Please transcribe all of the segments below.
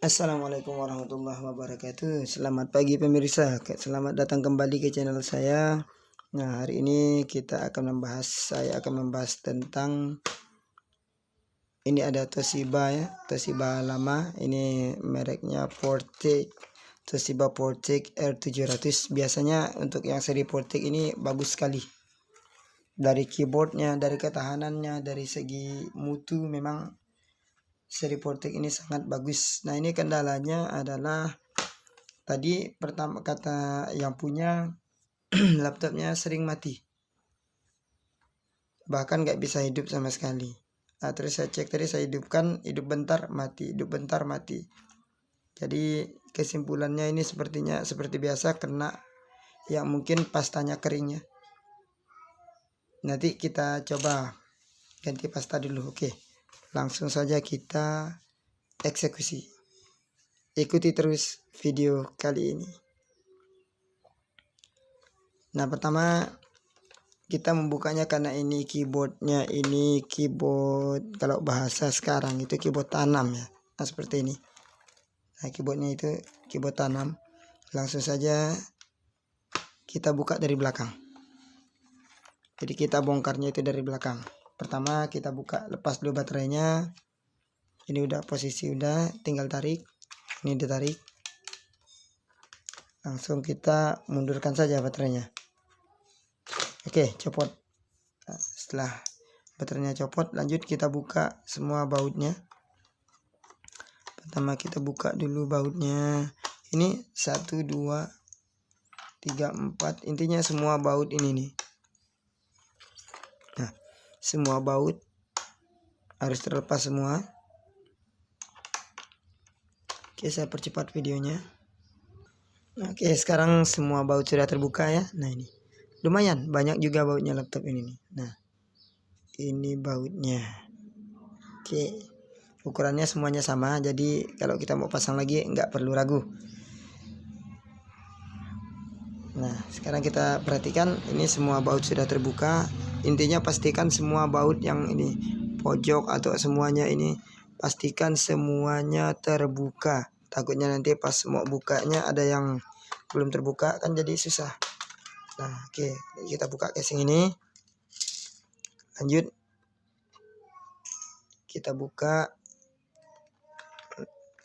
Assalamualaikum warahmatullahi wabarakatuh. Selamat pagi pemirsa. Selamat datang kembali ke channel saya. Nah, hari ini saya akan membahas tentang ini ada Toshiba ya, Toshiba lama. Ini mereknya Portec. Toshiba Portec R700. Biasanya untuk yang seri Portec ini bagus sekali. Dari keyboardnya, dari ketahanannya, dari segi mutu memang seri Portec ini sangat bagus. Nah, ini kendalanya adalah tadi pertama kata yang punya laptopnya sering mati, bahkan gak bisa hidup sama sekali. Nah, terus saya cek tadi, saya hidupkan, hidup bentar mati, hidup bentar mati. Jadi kesimpulannya ini sepertinya seperti biasa kena yang mungkin pastanya keringnya. Nanti kita coba ganti pasta dulu. Oke, langsung saja kita eksekusi. Ikuti terus video kali ini. Nah, pertama kita membukanya karena ini keyboardnya, ini keyboard kalau bahasa sekarang itu keyboard tanam ya. Nah, seperti ini. Nah, keyboardnya itu keyboard tanam. Langsung saja kita buka dari belakang. Jadi kita bongkarnya itu dari belakang. Pertama kita buka, lepas dulu baterainya. Ini udah posisi, udah tinggal tarik. Ini ditarik. Langsung kita mundurkan saja baterainya. Oke, copot. Nah, setelah baterainya copot, lanjut kita buka semua bautnya. Pertama kita buka dulu bautnya. Ini 1, 2, 3, 4. Intinya semua baut ini nih. Nah, semua baut harus terlepas semua. Oke, saya percepat videonya. Oke, sekarang semua baut sudah terbuka ya. Nah, ini lumayan banyak juga bautnya laptop ini nih. Nah, ini bautnya. Oke, ukurannya semuanya sama, jadi kalau kita mau pasang lagi nggak perlu ragu. Nah, sekarang kita perhatikan ini semua baut sudah terbuka. Intinya pastikan semua baut yang ini pojok atau semuanya ini pastikan semuanya terbuka. Takutnya nanti pas mau bukanya ada yang belum terbuka kan jadi susah. Nah, oke, kita buka casing ini. Lanjut kita buka.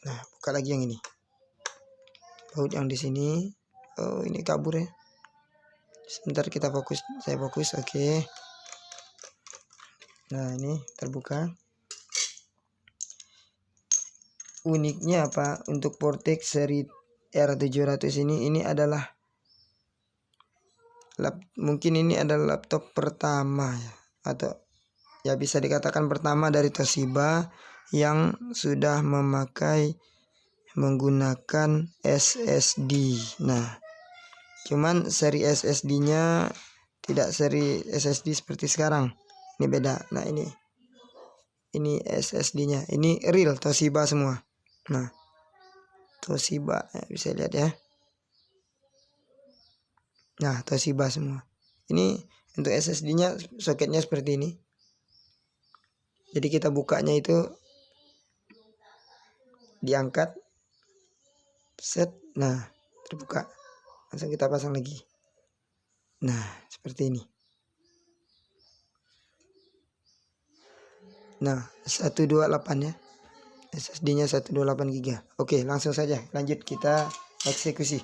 Nah, buka lagi yang ini. Baut yang di sini. Oh, ini kabur ya. Sebentar kita fokus, saya fokus. Oke. Nah, ini terbuka. Uniknya apa untuk Portec seri R700 ini adalah mungkin ini adalah laptop pertama ya, atau ya bisa dikatakan pertama dari Toshiba yang sudah menggunakan SSD. Nah, cuman seri SSD-nya tidak seri SSD seperti sekarang. Ini beda. Nah, ini SSD-nya. Ini real Toshiba semua. Nah, Toshiba ya, bisa lihat ya. Nah, Toshiba semua. Ini untuk SSD-nya soketnya seperti ini. Jadi kita bukanya itu diangkat, set, nah terbuka. Langsung kita pasang lagi. Nah, seperti ini. Nah, 128 ya. SSD-nya 128 GB. Oke, langsung saja lanjut kita eksekusi.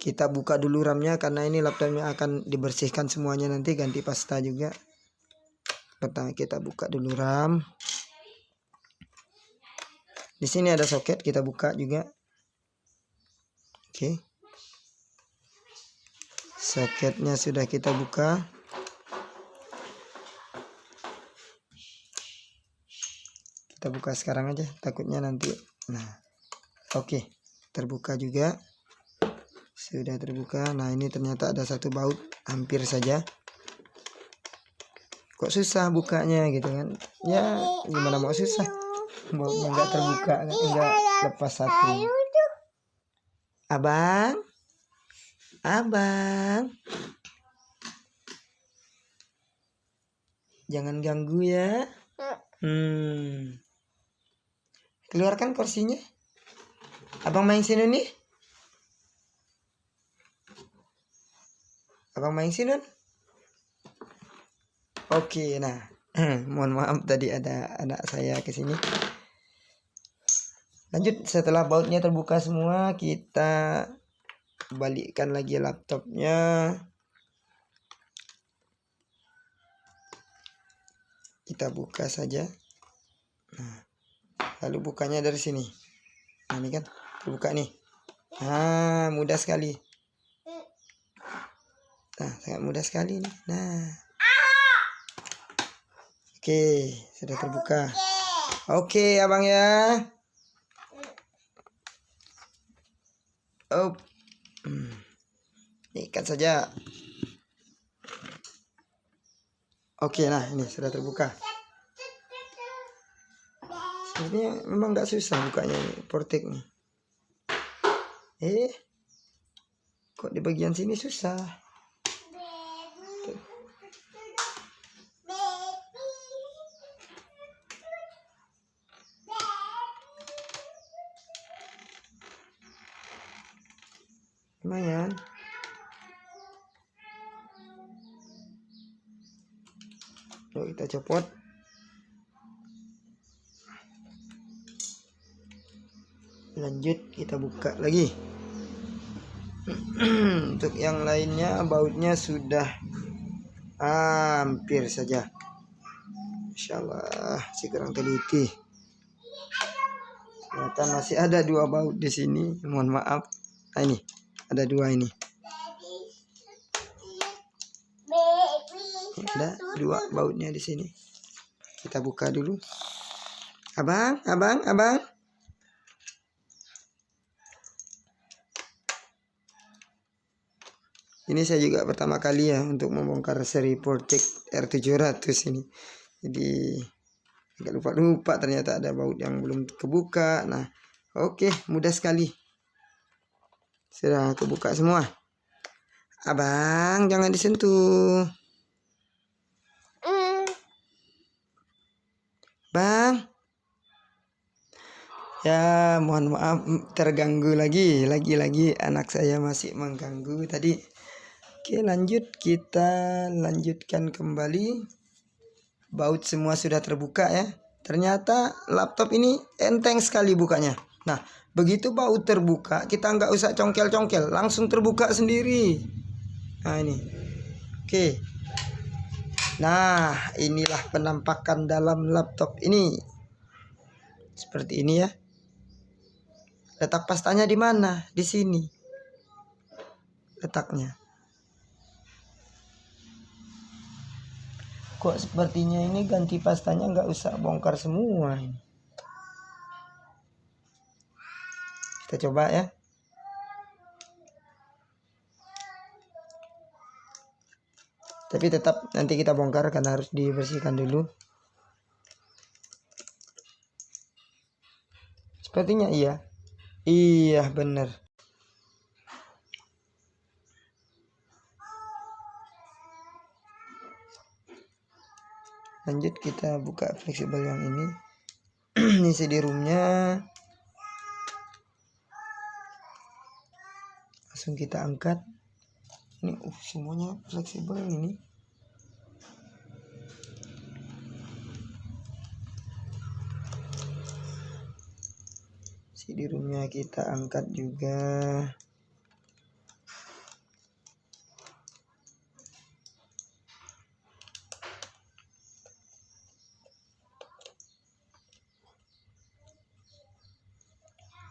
Kita buka dulu RAM-nya karena ini laptopnya akan dibersihkan semuanya nanti, ganti pasta juga. Pertama kita buka dulu RAM. Di sini ada soket, kita buka juga. Oke. Soketnya sudah kita buka. Kita buka sekarang aja, takutnya nanti. Nah, oke, terbuka juga. Sudah terbuka. Nah, ini ternyata ada satu baut, hampir saja. Kok susah bukanya gitu kan? Ya, gimana mau susah? Bautnya nggak terbuka, nggak lepas satu. Abang, jangan ganggu ya. Keluarkan kursinya. Abang main sini nih. Abang main sini. Oke, nah. Mohon maaf tadi ada anak saya ke sini. Lanjut, setelah bautnya terbuka semua, kita balikkan lagi laptopnya. Kita buka saja. Nah, lalu bukanya dari sini. Nah, ini kan terbuka nih. Nah, mudah sekali. Nah, sangat mudah sekali nih. Nah. Oke, sudah terbuka. Oke, abang ya. Oh, ikat saja. Oke, nah ini sudah terbuka. Sebenarnya memang nggak susah bukanya ini, Portek nih. Kok di bagian sini susah? Lumayan. Yuk kita copot. Lanjut kita buka lagi. Untuk yang lainnya bautnya sudah hampir saja. Masya Allah, si kurang teliti. Ternyata masih ada 2 baut di sini. Mohon maaf. Nah ini ada 2 ini. Ada 2 bautnya di sini. Kita buka dulu. Abang. Ini saya juga pertama kali ya untuk membongkar seri Portek R700 ini. Jadi agak lupa ternyata ada baut yang belum kebuka. Nah, oke, mudah sekali. Sudah kebuka semua. Abang, jangan disentuh. Bang. Ya, mohon maaf terganggu lagi anak saya masih mengganggu tadi. Oke, lanjut, kita lanjutkan kembali. Baut semua sudah terbuka ya. Ternyata laptop ini enteng sekali bukanya. Nah, begitu baut terbuka, kita nggak usah congkel-congkel, langsung terbuka sendiri. Nah ini, oke. Nah, inilah penampakan dalam laptop ini. Seperti ini ya. Letak pastanya di mana? Di sini. Letaknya. Kok sepertinya ini ganti pastanya nggak usah bongkar semua. Kita coba ya. Tapi tetap nanti kita bongkar karena harus dibersihkan dulu. Sepertinya iya. Iya benar. Lanjut kita buka fleksibel yang ini. Ini CD-ROM-nya. Langsung kita angkat. Ini semuanya fleksibel ini. CD-ROM-nya kita angkat juga.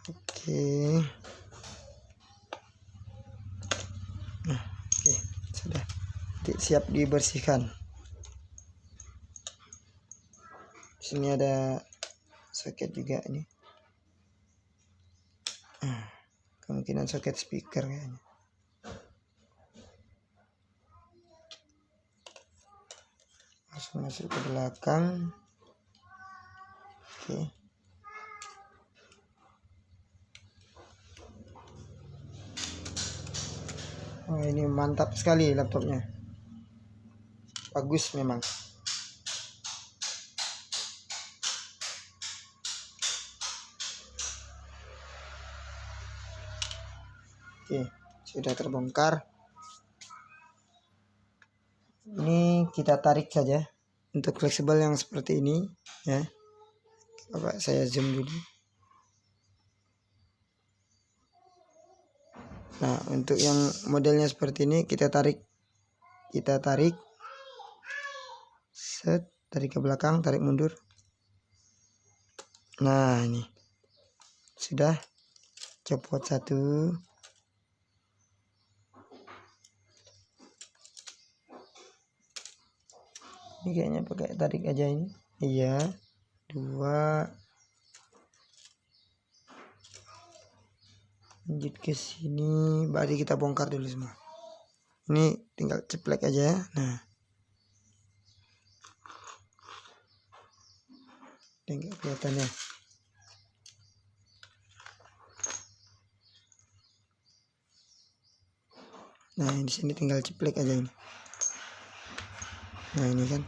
Oke. Nah, oke, sudah siap dibersihkan. Sini ada soket juga ini. Kemungkinan soket speaker kayaknya. Langsung masuk ke belakang. Oke. Oh, ini mantap sekali laptopnya. Bagus memang. Oke, sudah terbongkar. Ini kita tarik saja untuk fleksibel yang seperti ini ya. Coba saya zoom dulu. Nah, untuk yang modelnya seperti ini kita tarik set, tarik ke belakang, tarik mundur. Nah, ini sudah, copot satu. Ini kayaknya pakai tarik aja ini. Iya. 2. Lanjut ke sini, baru kita bongkar dulu semua. Ini tinggal ceplek aja. Nah. Tinggal kelihatannya. Nah, di sini tinggal ceplek aja ini. Nah, ini kan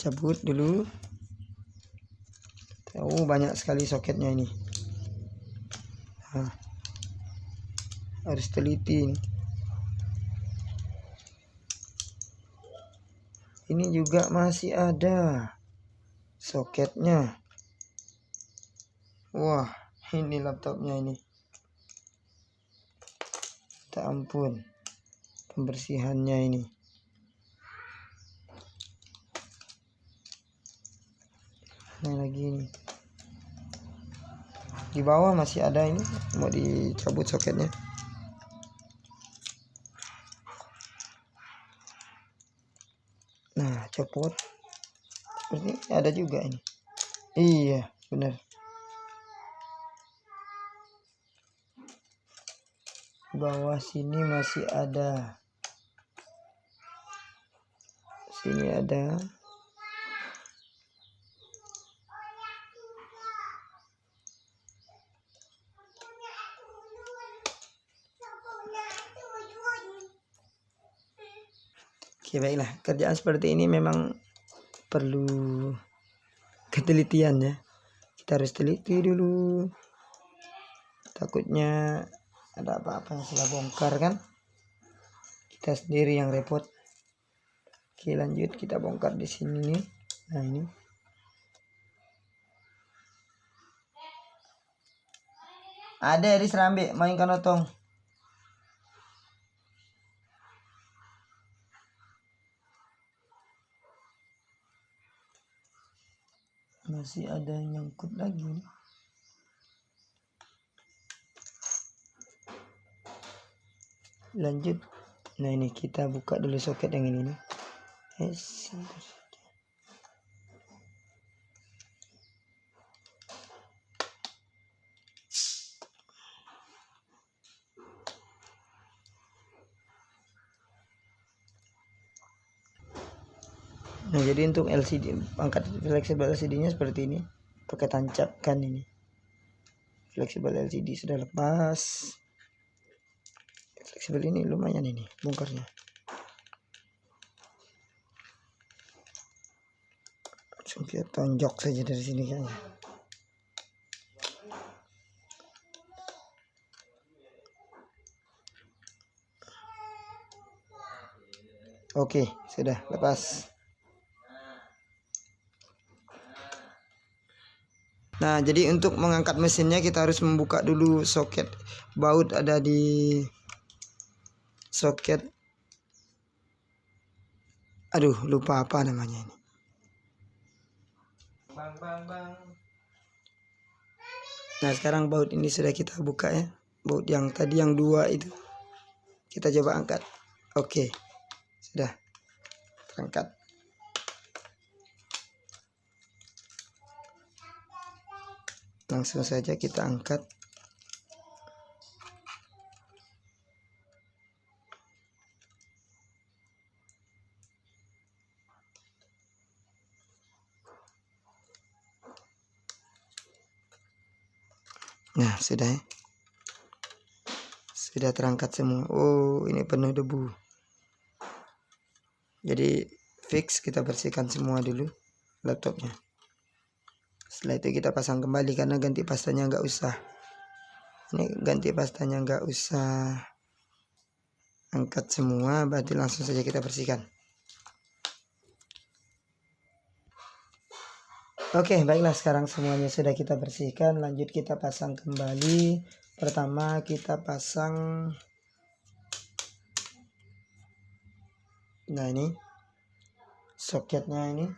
cabut dulu. Oh, banyak sekali soketnya ini. Nah, harus teliti ini. Ini juga masih ada soketnya. Wah, ini laptopnya ini. Tak ampun, pembersihannya ini. Nah, lagi ini. Di bawah masih ada ini, mau dicabut soketnya. Nah, copot. Seperti ini ada juga ini. Iya, benar. Di bawah sini masih ada. Sini ada. Oke, baiklah. Kerjaan seperti ini memang perlu ketelitian ya. Kita harus teliti dulu. Takutnya ada apa-apa yang salah bongkar kan. Kita sendiri yang repot. Oke, lanjut kita bongkar di sini nih. Nah, ini. Ada di serambi mainkan otong. Masih ada yang nyangkut lagi nih. Lanjut. Nah, ini kita buka dulu soket yang ini nih. Nah, jadi untuk LCD, angkat fleksibel LCD-nya seperti ini, pakai tancapkan ini. Fleksibel LCD sudah lepas. Fleksibel ini lumayan ini bongkarnya. Langsung kita tonjok saja dari sini kayaknya. Oke, sudah lepas. Nah, jadi untuk mengangkat mesinnya kita harus membuka dulu soket. Baut ada di soket. Aduh, lupa apa namanya ini. Nah, sekarang baut ini sudah kita buka ya. Baut yang tadi yang 2 itu. Kita coba angkat. Oke. Sudah terangkat. Langsung saja kita angkat. Nah, sudah ya. Sudah terangkat semua. Oh, ini penuh debu. Jadi fix, kita bersihkan semua dulu laptopnya. Setelah itu kita pasang kembali karena ganti pastanya nggak usah. Ini ganti pastanya nggak usah angkat semua, berarti langsung saja kita bersihkan. Oke, baiklah, sekarang semuanya sudah kita bersihkan. Lanjut kita pasang kembali. Pertama kita pasang, nah ini soketnya ini.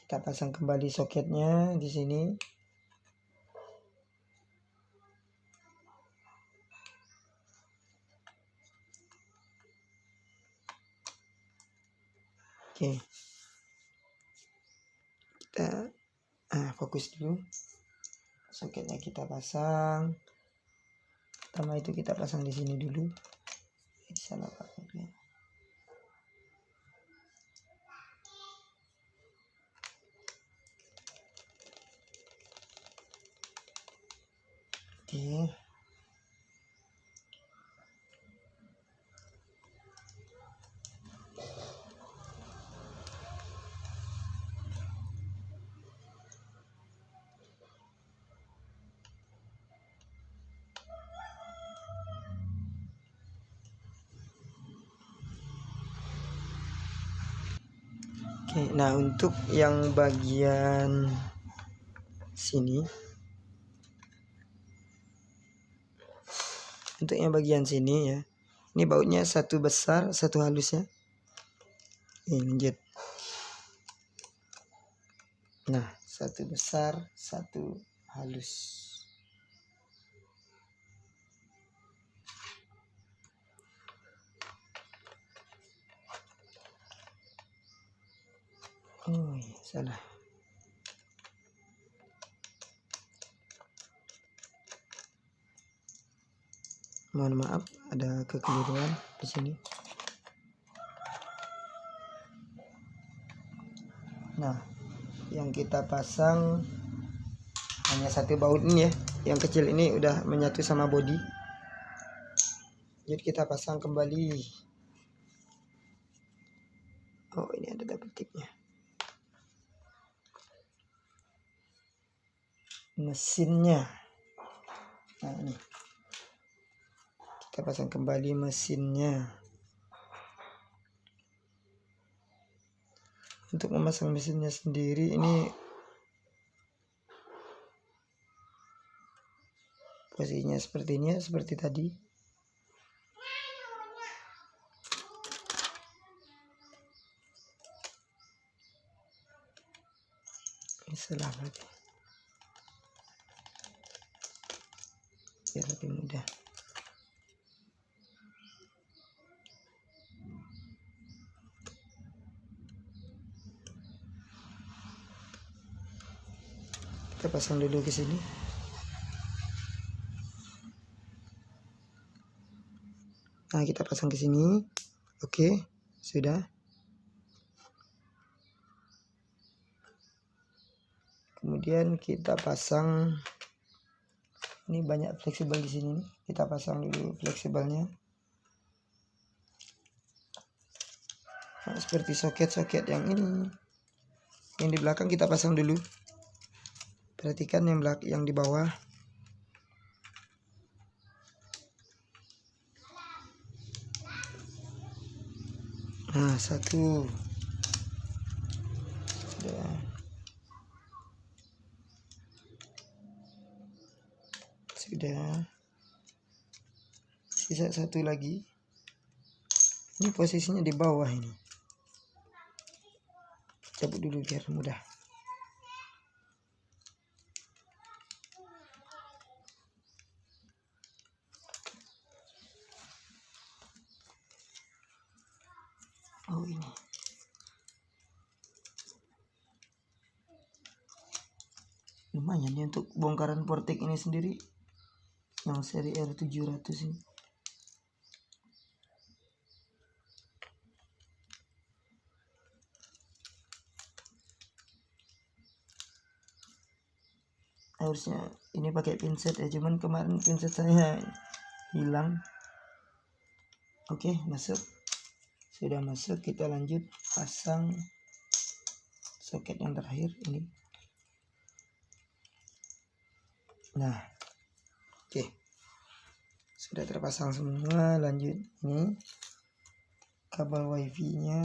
Kita pasang kembali soketnya di sini. Oke. Kita fokus dulu. Soketnya kita pasang. Pertama itu kita pasang di sini dulu. Salah pakai. Oke. Oke, nah untuk yang bagian sini, ya, ini bautnya satu besar satu halus ya. Ini lanjut. Nah, satu besar satu halus. Oh iya, salah. Mohon maaf, ada kekeliruan di sini. Nah, yang kita pasang hanya satu baut ini ya. Yang kecil ini udah menyatu sama bodi. Jadi kita pasang kembali. Oh, ini ada double tipnya. Mesinnya. Nah, ini. Kita pasang kembali mesinnya. Untuk memasang mesinnya sendiri ini posisinya seperti ini ya, seperti tadi. Ini salah lagi. Biar lebih mudah. Kita pasang dulu ke sini. Nah, kita pasang ke sini. Oke, sudah. Kemudian kita pasang, ini banyak fleksibel di sini. Kita pasang dulu fleksibelnya. Nah, seperti soket-soket yang ini. Yang di belakang kita pasang dulu. Perhatikan yang di bawah. Nah, satu. Sudah. Sisa satu lagi. Ini posisinya di bawah ini. Cabut dulu biar mudah. Oh, ini. Lumayan ya untuk bongkaran portek ini sendiri. Yang seri R700 ini. Harusnya ini pakai pinset ya, cuman kemarin pinset saya hilang. Oke, masuk. Sudah masuk, kita lanjut pasang soket yang terakhir ini. Nah, Oke, sudah terpasang semua. Lanjut, ini kabel wifi nya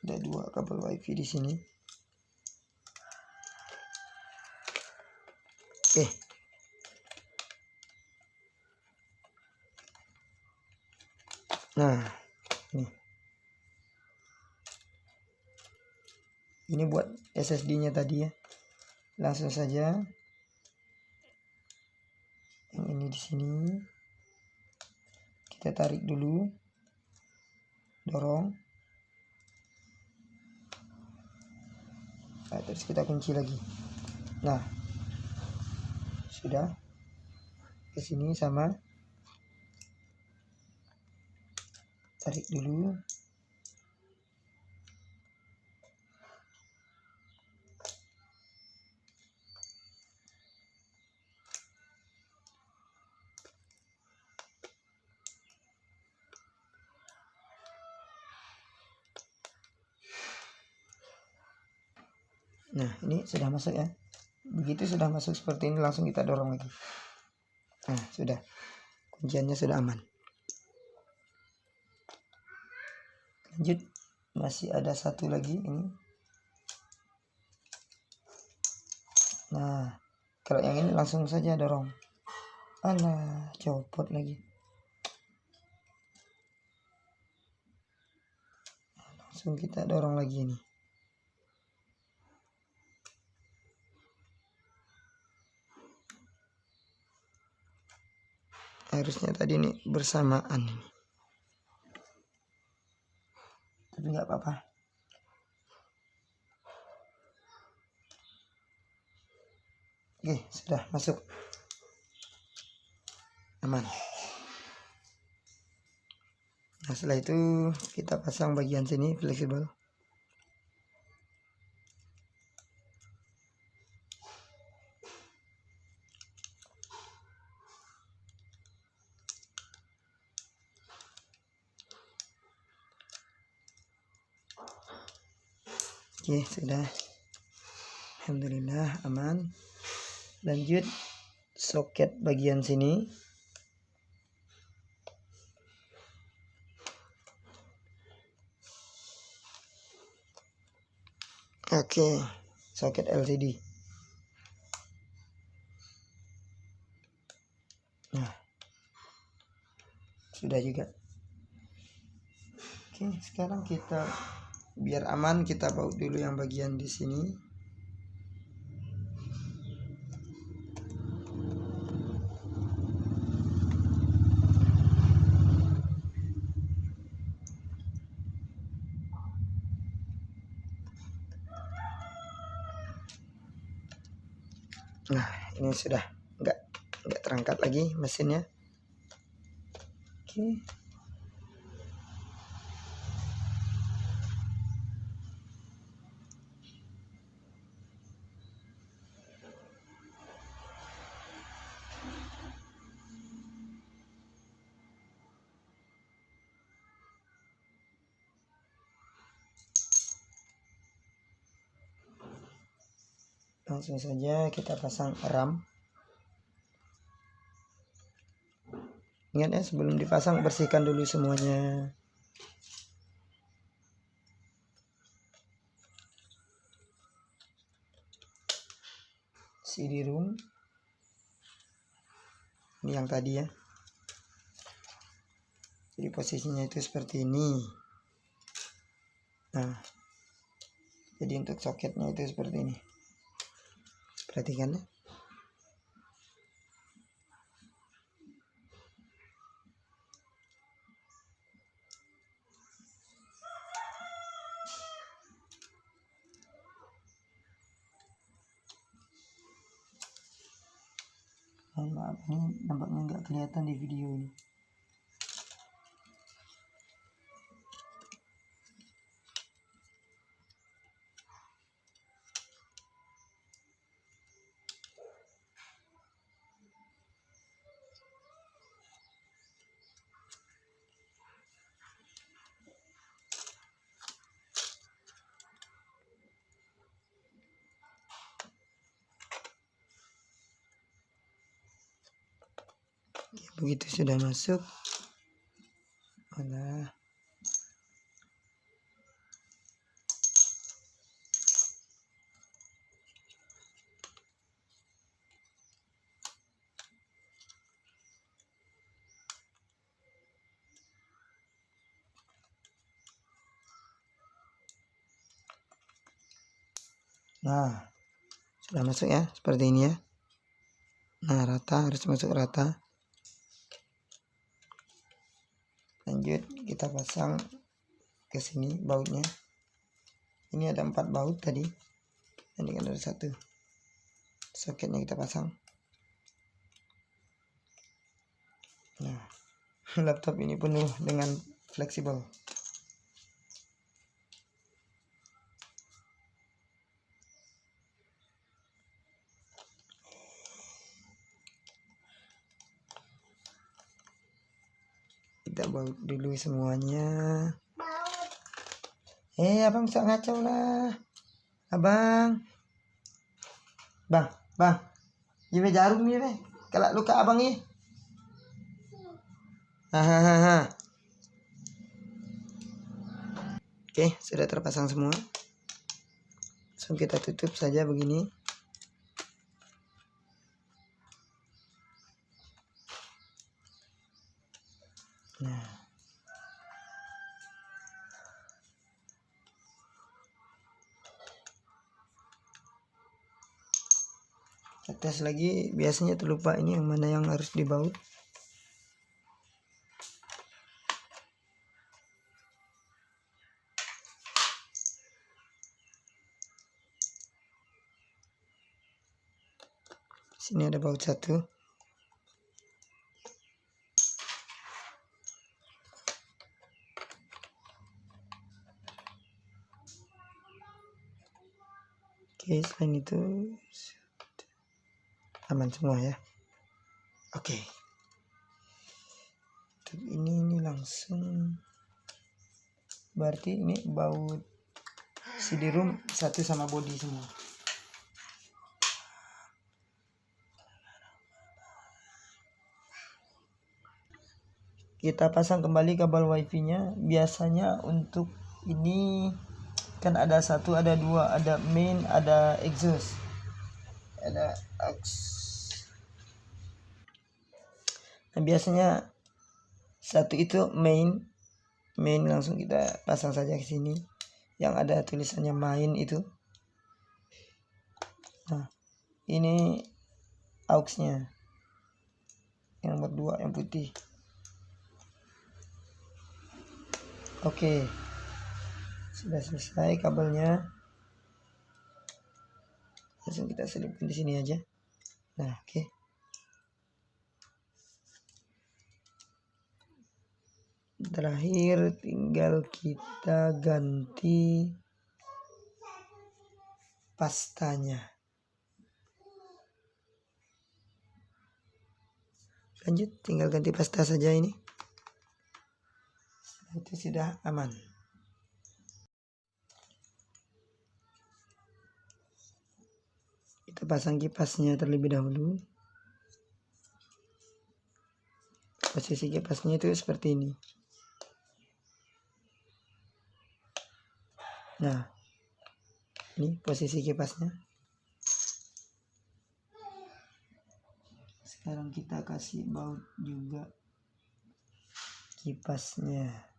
ada 2 kabel wifi di sini. Oke, nah ini buat SSD nya tadi ya. Langsung saja yang ini di sini kita tarik dulu, dorong, nah, terus kita kunci lagi. Nah, sudah ke sini sama, tarik dulu, nah ini sudah masuk ya. Begitu sudah masuk seperti ini, langsung kita dorong lagi. Nah, sudah, kunciannya sudah aman. Lanjut, masih ada satu lagi ini. Nah, kalau yang ini langsung saja dorong. Alah, copot lagi. Langsung kita dorong lagi ini. Harusnya tadi ini bersamaan ini, tapi nggak apa-apa. Oke, sudah masuk, aman. Nah, setelah itu kita pasang bagian sini fleksibel. Oke, sudah. Alhamdulillah aman. Lanjut, soket bagian sini. Oke, soket LCD. Nah, sudah juga. Oke, sekarang kita biar aman, kita baut dulu yang bagian di sini. Nah, ini sudah nggak terangkat lagi mesinnya. Oke. Langsung saja kita pasang RAM. Ingat ya, sebelum dipasang bersihkan dulu semuanya. CD-ROM. Ini yang tadi ya. Jadi posisinya itu seperti ini. Nah, jadi untuk soketnya itu seperti ini. Perhatikan ya. Mohon maaf, ini nampaknya nggak kelihatan di video ini. Begitu sudah masuk, nah sudah masuk ya, seperti ini ya. Nah, rata, harus masuk rata. Lanjut kita pasang ke sini bautnya. Ini ada 4 baut tadi, ini kan ada 1. Soketnya kita pasang. Nah, laptop ini penuh dengan fleksibel. Kita baut dulu semuanya. Abang bisa ngacau lah. Abang. Bang. Ini jarum ni be. Kalau luka abang ni. Hahaha. Oke, sudah terpasang semua. Langsung kita tutup saja begini. Nah. Kita tes lagi, biasanya terlupa ini yang mana yang harus dibaut. Sini ada baut 1. Oke, selain itu aman semua ya. Oke. Ini langsung. Berarti ini baut CD-ROM 1 sama body semua. Kita pasang kembali kabel wifi-nya. Biasanya untuk ini kan ada 1, ada 2, ada main, ada exhaust, ada aux. Nah, biasanya 1 itu main langsung kita pasang saja ke sini yang ada tulisannya main itu. Nah, ini aux-nya yang nomor 2 yang putih. Oke. Sudah selesai kabelnya. Langsung kita selipkan di sini aja. Nah, oke. Terakhir tinggal kita ganti pastanya. Lanjut, tinggal ganti pasta saja ini. Itu sudah aman. Kita pasang kipasnya terlebih dahulu. Posisi kipasnya itu seperti ini. Nah, ini posisi kipasnya. Sekarang kita kasih baut juga kipasnya.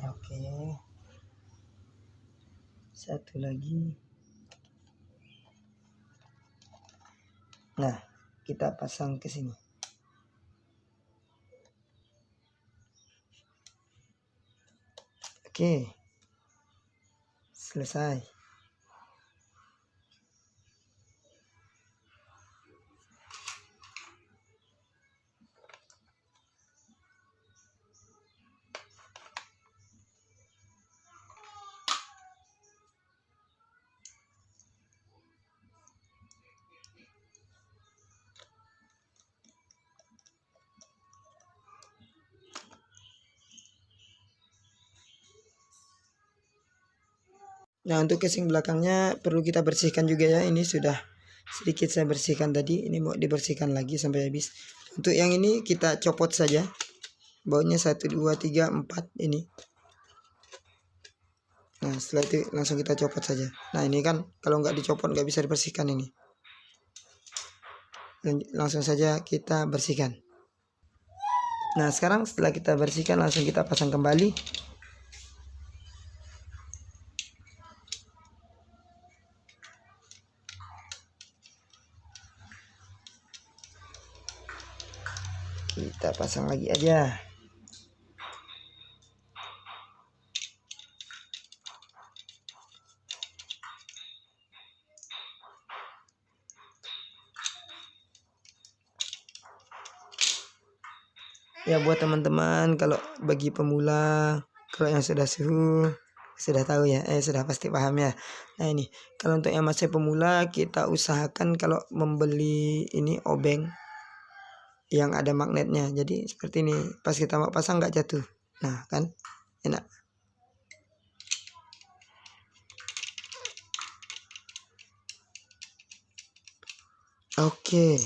Oke. Satu lagi. Nah, kita pasang ke sini. Oke. Selesai. Nah, untuk casing belakangnya perlu kita bersihkan juga ya. Ini sudah sedikit saya bersihkan tadi, ini mau dibersihkan lagi sampai habis. Untuk yang ini kita copot saja bautnya 1 2 3 4 ini. Nah, setelah itu langsung kita copot saja. Nah, ini kan kalau nggak dicopot nggak bisa dibersihkan ini. Langsung saja kita bersihkan. Nah, sekarang setelah kita bersihkan langsung kita pasang kembali. Kita pasang lagi aja. Ya, buat teman-teman kalau bagi pemula, kalau yang sudah sudah tahu ya, sudah pasti paham ya. Nah, ini kalau untuk yang masih pemula kita usahakan kalau membeli ini obeng yang ada magnetnya. Jadi seperti ini, pas kita mau pasang nggak jatuh. Nah, kan enak. Oke,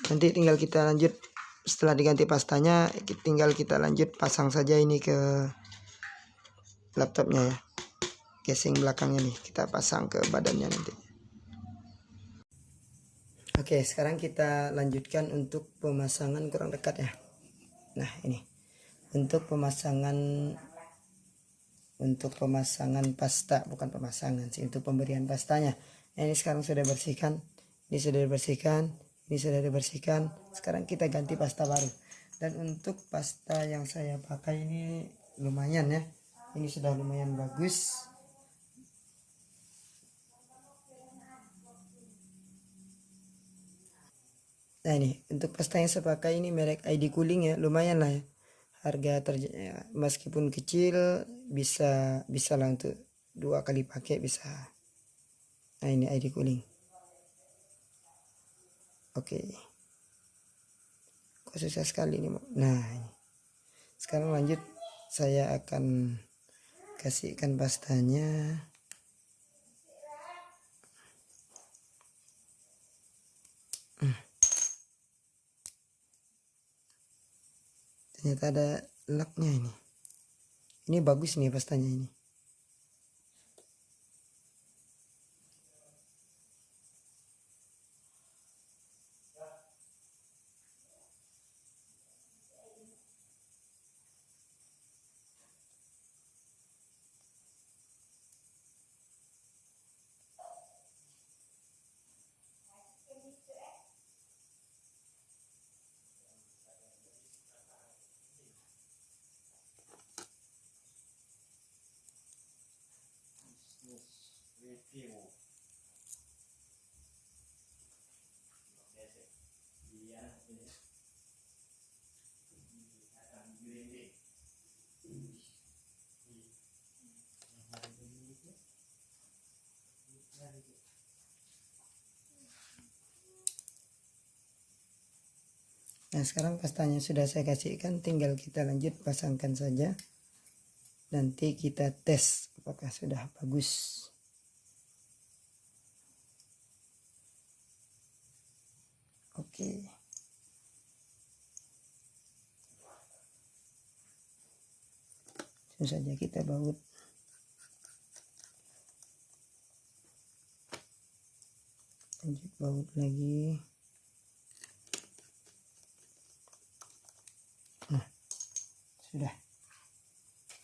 nanti tinggal kita lanjut. Setelah diganti pastanya, tinggal kita lanjut pasang saja ini ke laptopnya ya. Casing belakangnya nih kita pasang ke badannya nanti. Oke, sekarang kita lanjutkan untuk pemasangan kurang dekat ya. Nah, ini untuk pemasangan pasta, bukan pemasangan sih, untuk pemberian pastanya. Nah, ini sekarang sudah bersihkan, ini sudah dibersihkan, ini sudah dibersihkan. Sekarang kita ganti pasta baru. Dan untuk pasta yang saya pakai ini lumayan ya. Ini sudah lumayan bagus. Nah, ini untuk pasta yang saya pakai ini merek ID Cooling ya, lumayan lah ya. Harga ya, meskipun kecil bisa lah untuk 2 kali pakai bisa. Nah, ini ID Cooling. Oke. Kok susah sekali ini. Nah, ini. Sekarang lanjut saya akan kasihkan pastanya. Ternyata ada laknya ini. Ini bagus nih pastanya ini. Nah, sekarang pastanya sudah saya kasihkan, tinggal kita lanjut pasangkan saja. Nanti kita tes apakah sudah bagus. Oke. Langsung saja kita baut. Lanjut baut lagi. Nah, sudah.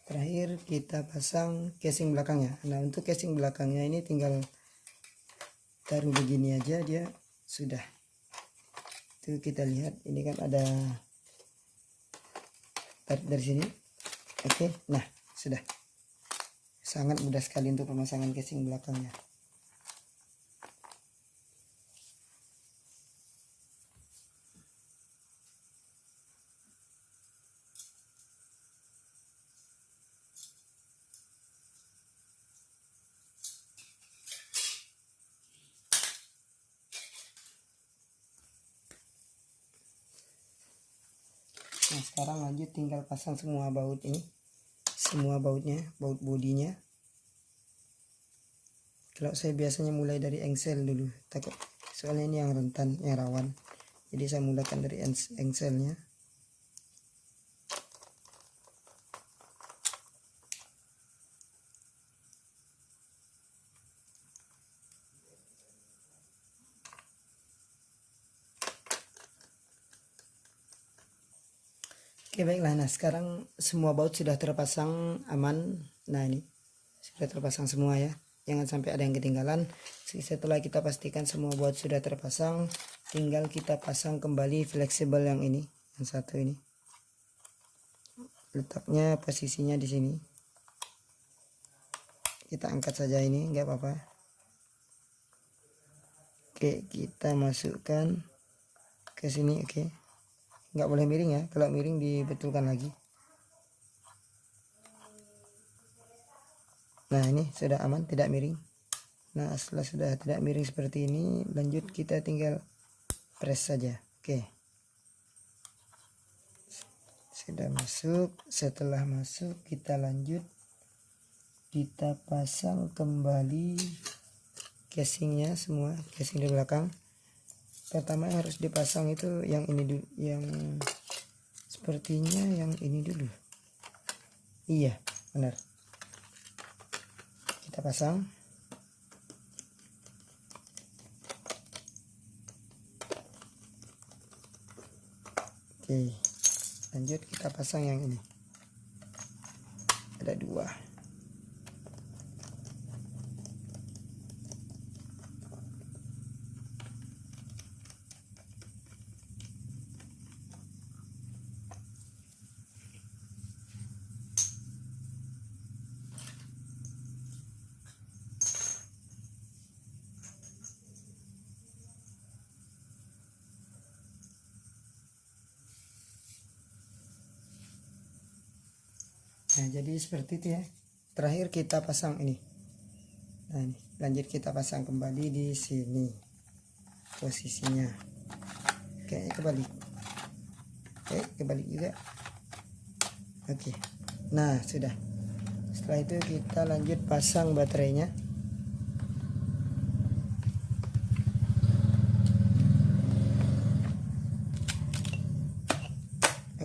Terakhir kita pasang casing belakangnya. Nah, untuk casing belakangnya ini tinggal taruh begini aja, dia sudah. Itu kita lihat ini kan ada tarik dari sini. Oke, nah sudah. Sangat mudah sekali untuk pemasangan casing belakangnya. Nah, sekarang lanjut tinggal pasang semua baut ini. Semua bautnya, baut bodinya. Kalau saya biasanya mulai dari engsel dulu, takut soalnya ini yang rentan, yang rawan. Jadi saya mulakan dari engselnya. Oke baiklah, nah sekarang semua baut sudah terpasang aman. Nah ini sudah terpasang semua ya, jangan sampai ada yang ketinggalan. Setelah kita pastikan semua baut sudah terpasang, tinggal kita pasang kembali fleksibel yang ini, yang satu ini. Letaknya posisinya di sini. Kita angkat saja ini, nggak apa-apa. Oke, kita masukkan ke sini. Oke, nggak boleh miring ya, kalau miring dibetulkan lagi. Nah ini sudah aman, tidak miring. Nah setelah sudah tidak miring seperti ini, lanjut kita tinggal press saja. Oke, sudah masuk. Setelah masuk kita lanjut, kita pasang kembali casingnya semua, casing di belakang. Pertama harus dipasang itu yang ini dulu, yang sepertinya yang ini dulu. Iya benar, kita pasang. Oke, lanjut kita pasang yang ini, ada dua. Nah jadi seperti itu ya. Terakhir kita pasang ini. Nah ini lanjut kita pasang kembali di sini posisinya. Kayaknya kebalik. Oke, kebalik juga. Oke, nah sudah. Setelah itu kita lanjut pasang baterainya.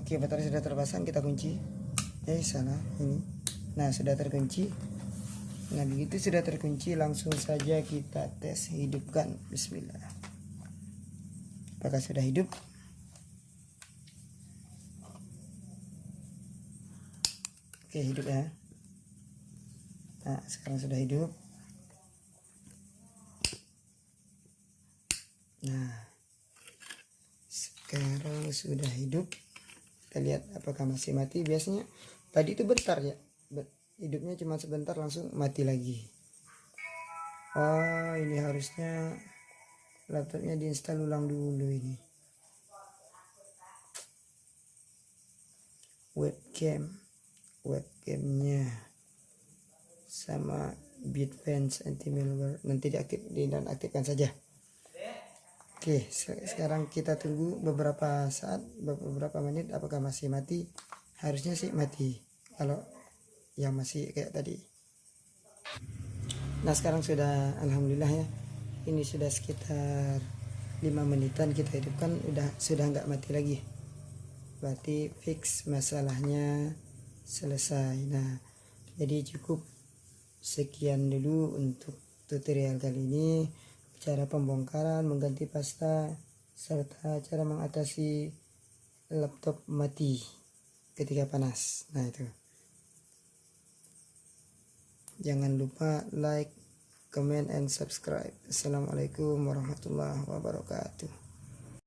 Oke, baterai sudah terpasang, kita kunci. Sana ini. Nah sudah terkunci. Nah begitu sudah terkunci, langsung saja kita tes, hidupkan. Bismillah. Apakah sudah hidup? Oke, hidup ya. Nah sekarang sudah hidup. Nah sekarang sudah hidup. Kita lihat apakah masih mati. Biasanya tadi itu bentar ya, hidupnya cuma sebentar langsung mati lagi. Oh ini harusnya laptopnya diinstal ulang dulu ini. Webcamnya sama Bitfense anti malware nanti dinonaktifkan saja. Oke, sekarang kita tunggu beberapa saat, beberapa menit, apakah masih mati. Harusnya sih mati kalau yang masih kayak tadi. Nah sekarang sudah, alhamdulillah ya, ini sudah sekitar 5 menitan kita hidupkan, sudah nggak mati lagi. Berarti fix, masalahnya selesai. Nah jadi cukup sekian dulu untuk tutorial kali ini, cara pembongkaran, mengganti pasta, serta cara mengatasi laptop mati ketika panas. Nah itu, jangan lupa like, comment, and subscribe. Assalamualaikum warahmatullahi wabarakatuh.